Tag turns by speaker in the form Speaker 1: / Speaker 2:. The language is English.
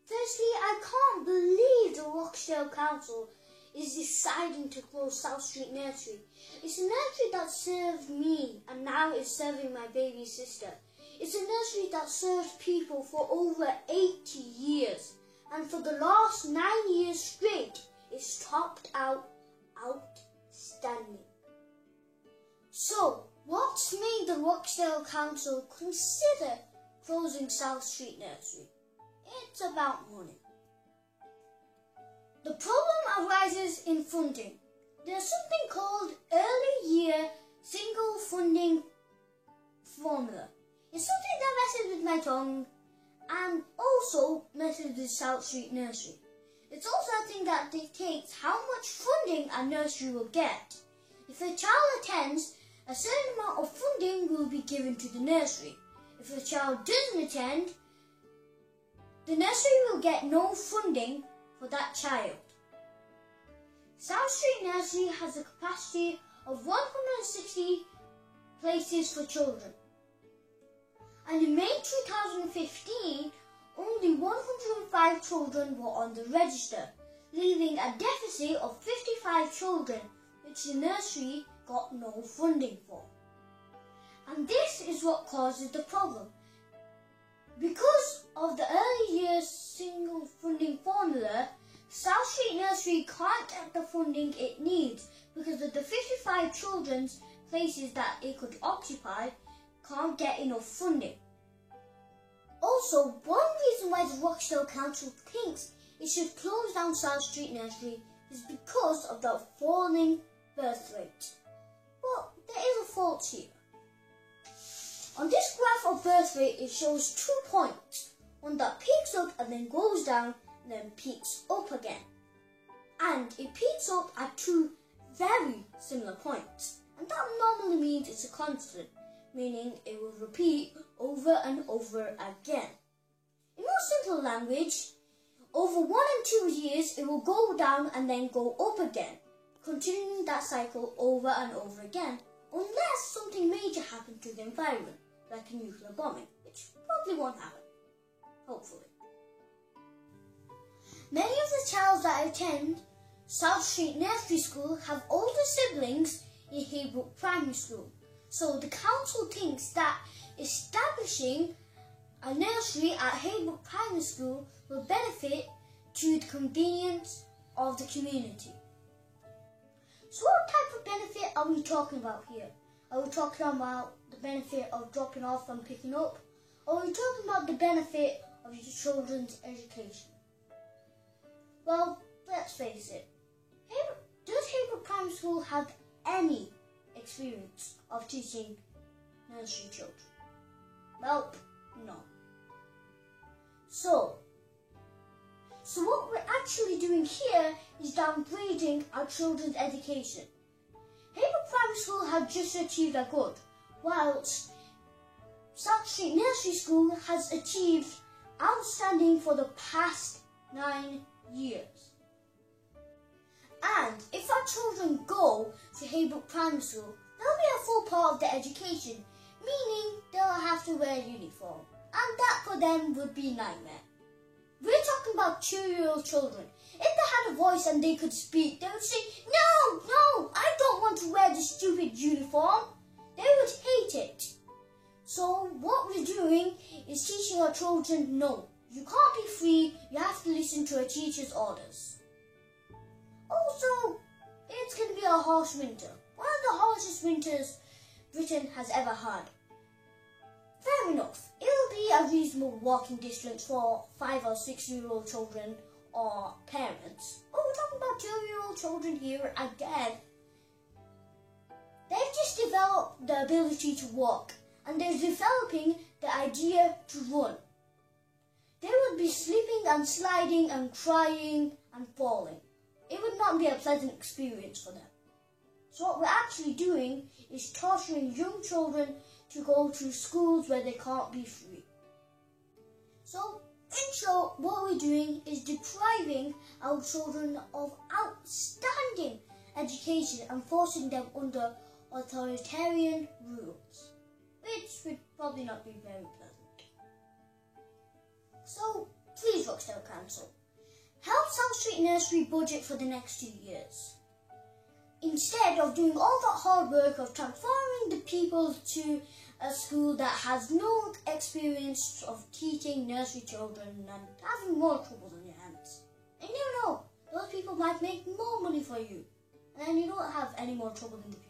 Speaker 1: Firstly, I can't believe the Rochdale Council is deciding to close South Street Nursery. It's a nursery that served me and now is serving my baby sister. It's a nursery that served people for over 80 years, and for the last 9 years straight, it's topped out outstanding. So, what's made the Rochdale Council consider closing South Street Nursery? It's about money. The problem arises in funding. There's something called Early Year Single Funding Formula. It's something that messes with my tongue and also messes with South Street Nursery. It's also a thing that dictates how much funding a nursery will get. If a child attends, a certain amount of funding will be given to the nursery. If a child doesn't attend, the nursery will get no funding for that child. South Street Nursery has a capacity of 160 places for children. And in May 2015, only 105 children were on the register, leaving a deficit of 55 children, which the nursery got no funding for. And this is what causes the problem. Because of the Early Years Single Funding Formula, South Street Nursery can't get the funding it needs because of the 55 children's places that it could occupy can't get enough funding. Also, one reason why the Rochdale Council thinks it should close down South Street Nursery is because of the falling birth rate. But there is a fault here. On this graph of birth rate, it shows 2 points, one that peaks up and then goes down and then peaks up again. And it peaks up at 2 very similar points. And that normally means it's a constant, meaning it will repeat over and over again. In more simple language, over 1 and 2 years, it will go down and then go up again, continuing that cycle over and over again, unless something major happens to the environment, like a nuclear bombing, which probably won't happen, hopefully. Many of the children that attend South Street Nursery School have older siblings in Haybrook Primary School, so the council thinks that establishing a nursery at Haybrook Primary School will benefit to the convenience of the community. So what type of benefit are we talking about here? Are we talking about the benefit of dropping off and picking up? Or are we talking about the benefit of your children's education? Well, let's face it. Does Haybrook Primary School have any experience of teaching nursery children? Well, no. So what we're actually doing here is downgrading our children's education. Haybrook Primary School have just achieved a good, whilst South Street Nursery School has achieved outstanding for the past 9 years. And if our children go to Haybrook Primary School, they'll be a full part of their education, meaning they'll have to wear a uniform, and that for them would be a nightmare. We're talking about 2-year-old children. If they had a voice and they could speak, they would say, No, I don't want to wear this stupid uniform. They would hate it. So what we're doing is teaching our children, no, you can't be free, you have to listen to a teacher's orders. Also, it's going to be a harsh winter. One of the harshest winters Britain has ever had. Fair enough, it'll be a reasonable walking distance for 5 or 6-year-old children or parents. But we're talking about 2-year-old children here again. They've just developed the ability to walk, and they're developing the idea to run. They would be slipping and sliding and crying and falling. It would not be a pleasant experience for them. So what we're actually doing is torturing young children to go to schools where they can't be free. So, in short, what we're doing is depriving our children of outstanding education and forcing them under authoritarian rules, which would probably not be very pleasant. So, please vote. Stockdale Council. Help South Street Nursery budget for the next 2 years. Instead of doing all that hard work of transferring the people to a school that has no experience of teaching nursery children and having more trouble on your hands. And you know, those people might make more money for you. And then you don't have any more trouble in the future.